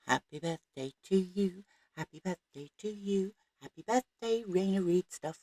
Happy birthday to you. Happy birthday to you. Happy birthday, Raina Read Stuff.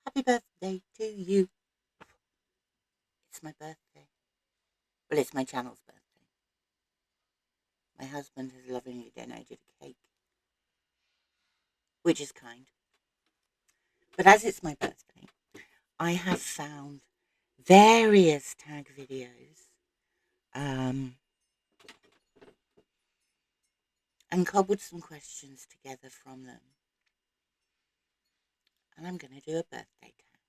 Happy birthday to you. It's my birthday. Well, it's my channel's birthday. My husband has lovingly donated a cake, which is kind. But as it's my birthday, I have found various tag videos and cobbled some questions together from them. And I'm going to do a birthday tag.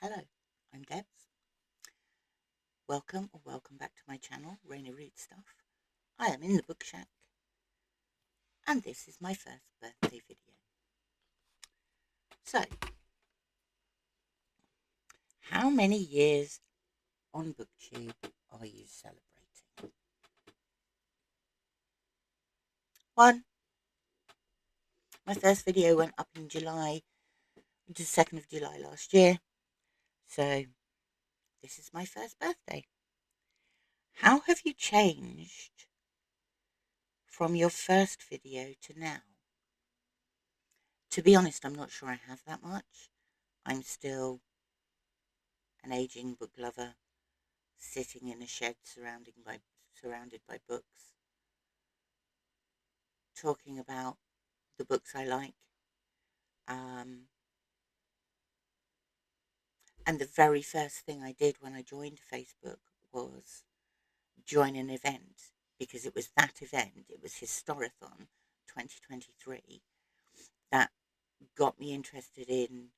Hello, I'm Debs. Welcome or welcome back to my channel, Raina Read Stuff. I am in the book shack, and this is my first birthday video. So, how many years on BookTube are you celebrating? 1. My first video went up in July, the 2nd of July last year, so this is my first birthday. How have you changed from your first video to now? To be honest, I'm not sure I have that much. I'm still an aging book lover, sitting in a shed surrounded by books, talking about the books I like. And the very first thing I did when I joined Facebook was join an event, because it was that event, it was Historathon 2023, that got me interested in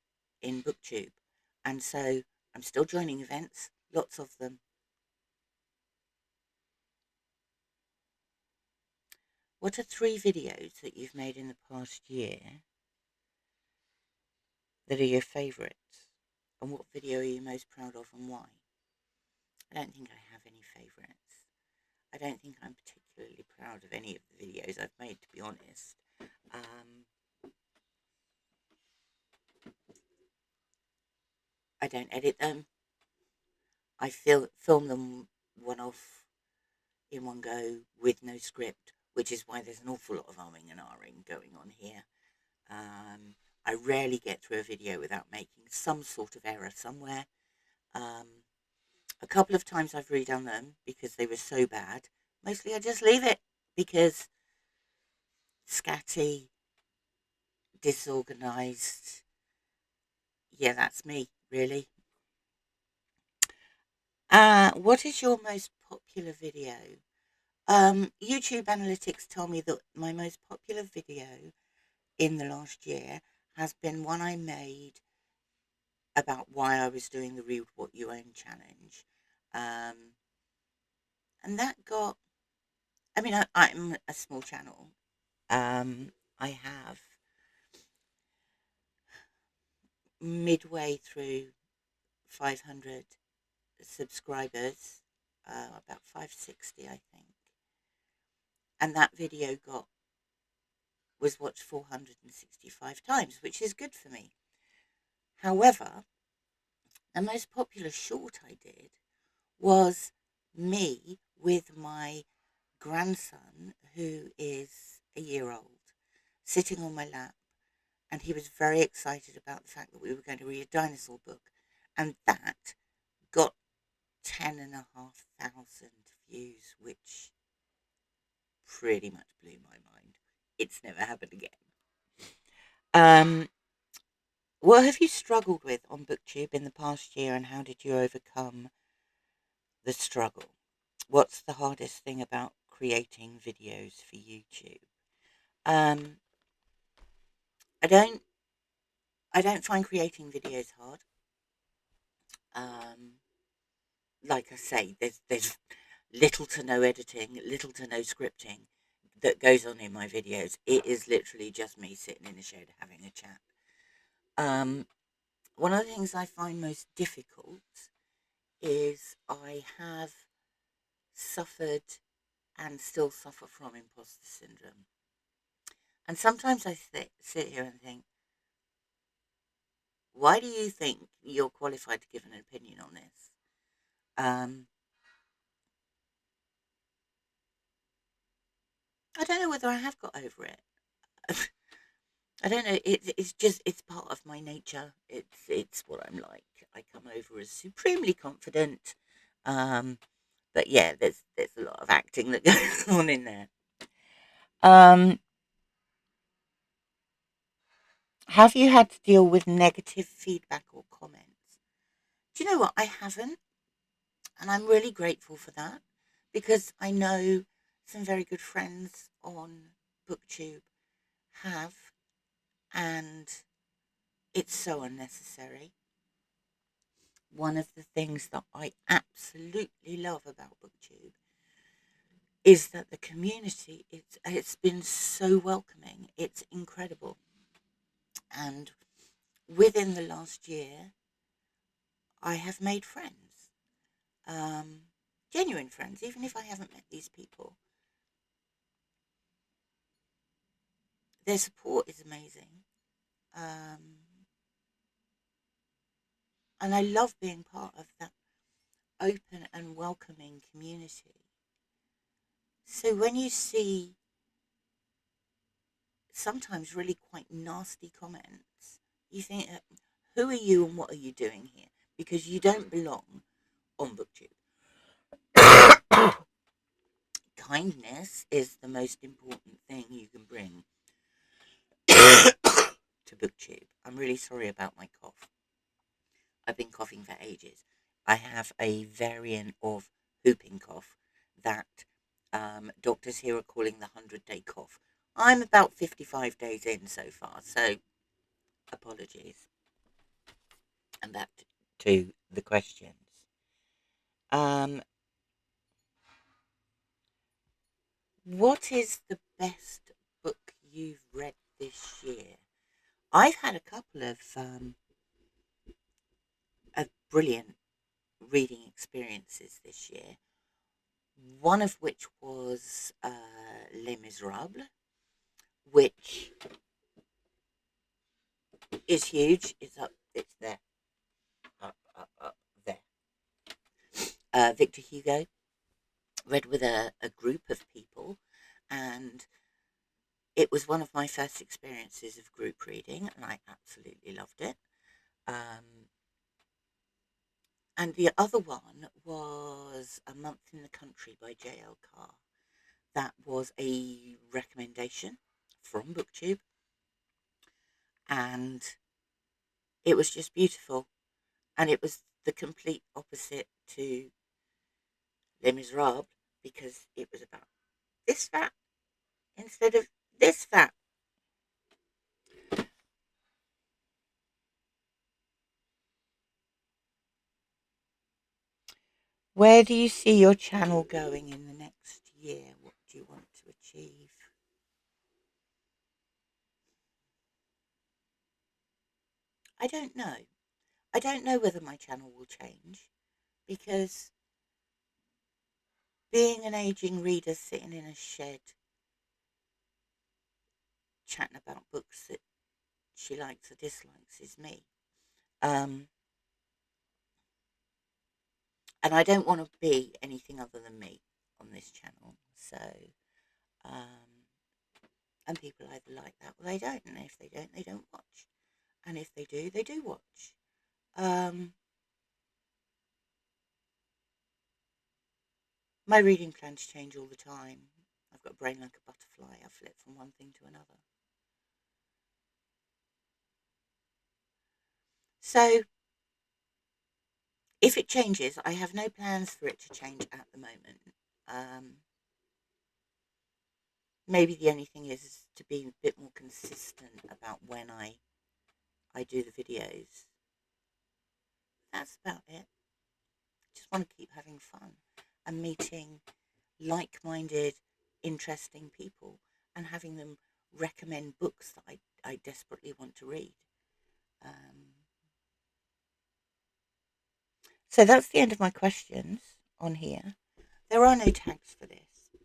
BookTube. And so I'm still joining events, lots of them. What are 3 videos that you've made in the past year that are your favourites? And what video are you most proud of and why? I don't think I have any favourites. I don't think I'm particularly proud of any of the videos I've made, to be honest. I don't edit them. I film them one off in one go with no script, which is why there's an awful lot of umming and ahhing going on here. I rarely get through a video without making some sort of error somewhere. A couple of times I've redone them because they were so bad. Mostly I just leave it because scatty, disorganized. Yeah, that's me, really. What is your most popular video? YouTube analytics tell me that my most popular video in the last year has been one I made about why I was doing the Read What You Own challenge. And that got, I mean, I'm a small channel. I have midway through 500 subscribers, about 560, I think. And that video was watched 465 times, which is good for me. However, the most popular short I did was me with my grandson, who is a year old, sitting on my lap, and he was very excited about the fact that we were going to read a dinosaur book, and that got 10,500 views, which pretty much blew my mind. It's never happened again. What have you struggled with on BookTube in the past year, and how did you overcome the struggle? What's the hardest thing about creating videos for YouTube? I don't find creating videos hard. Like I say, there's little to no editing, little to no scripting that goes on in my videos. It is literally just me sitting in a shed having a chat. One of the things I find most difficult is I have suffered and still suffer from imposter syndrome. And sometimes I sit here and think, why do you think you're qualified to give an opinion on this? don't know whether I have got over it. I don't know. It's just it's part of my nature. It's what I'm like. I come over as supremely confident. Um, but yeah, there's a lot of acting that goes on in there. Um, have you had to deal with negative feedback or comments? Do you know what? I haven't, and I'm really grateful for that because I know some very good friends on BookTube have, and it's so unnecessary. One of the things that I absolutely love about BookTube is that the community it's been so welcoming. It's incredible. And within the last year, I have made friends, um, genuine friends, even if I haven't met these people. Their support is amazing. Um, and I love being part of that open and welcoming community. So when you see sometimes really quite nasty comments, you think, who are you and what are you doing here? Because you don't belong on BookTube. Kindness is the most important thing you can bring to BookTube. I'm really sorry about my cough. I've been coughing for ages. I have a variant of whooping cough that doctors here are calling the 100-day cough. I'm about 55 days in so far, so apologies. And back to the questions. Um, what is the best book you've read this year? I've had a couple of brilliant reading experiences this year. One of which was Les Miserables, which is huge. It's up. It's there. Up there. Victor Hugo. Read with a group of people, and it was one of my first experiences of group reading, and I absolutely loved it. Um, and the other one was A Month in the Country by J.L. Carr. That was a recommendation from BookTube, and it was just beautiful. And it was the complete opposite to Les Miserables because it was about this fat instead of this fat. Where do you see your channel going in the next year? What do you want to achieve? I don't know. I don't know whether my channel will change because being an aging reader sitting in a shed chatting about books that she likes or dislikes is me. Um, and I don't want to be anything other than me on this channel. So, um, and people either like that or they don't. And if they don't watch. And if they do watch. Um, my reading plans change all the time. I've got a brain like a butterfly. I flip from one thing to another. So, if it changes, I have no plans for it to change at the moment. Um, maybe the only thing is to be a bit more consistent about when I do the videos. That's about it. Just want to keep having fun and meeting like-minded, interesting people and having them recommend books that I desperately want to read. Um, so that's the end of my questions on here. There are no tags for this,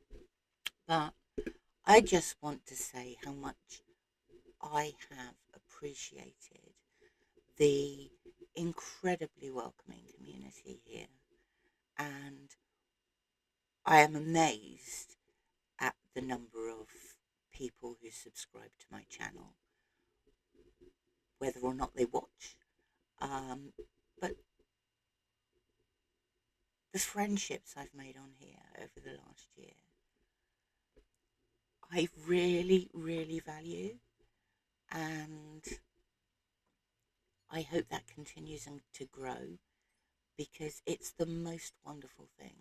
but I just want to say how much I have appreciated the incredibly welcoming community here, and I am amazed at the number of people who subscribe to my channel, whether or not they watch. But the friendships I've made on here over the last year, I really, really value, and I hope that continues to grow, because it's the most wonderful thing.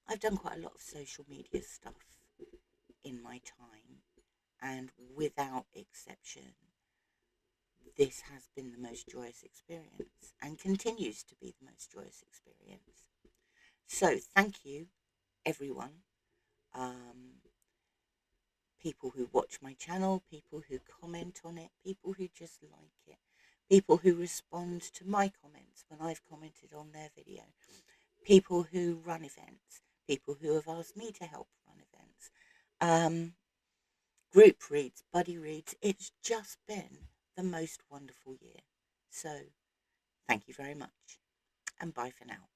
I've done quite a lot of social media stuff in my time, and without exception, this has been the most joyous experience and continues to be the most joyous experience. So thank you, everyone. People who watch my channel, people who comment on it, people who just like it, people who respond to my comments when I've commented on their video, people who run events, people who have asked me to help run events, group reads, buddy reads. It's just been the most wonderful year. So thank you very much, and bye for now.